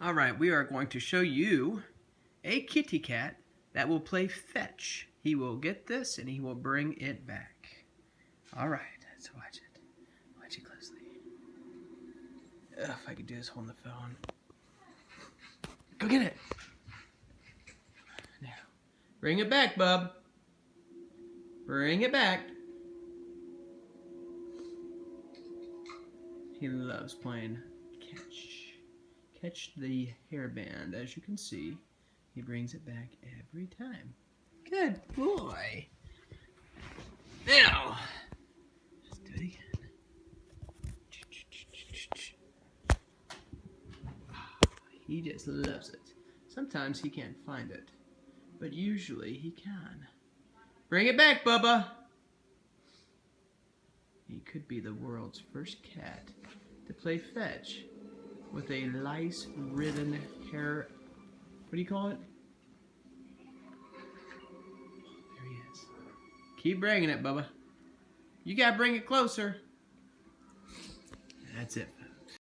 Alright, we are going to show you a kitty cat that will play fetch. He will get this and he will bring it back. Alright, let's watch it. Watch it closely. Ugh, if I could do this holding the phone. Go get it! Now, bring it back, bub. Bring it back. He loves playing catch. Catch the hairband. As you can see, he brings it back every time. Good boy. Now, let's do it again. He just loves it. Sometimes he can't find it, but usually he can. Bring it back, Bubba. He could be the world's first cat to play fetch with a lice-ridden hair. What do you call it? There he is. Keep bringing it, Bubba. You gotta bring it closer. That's it.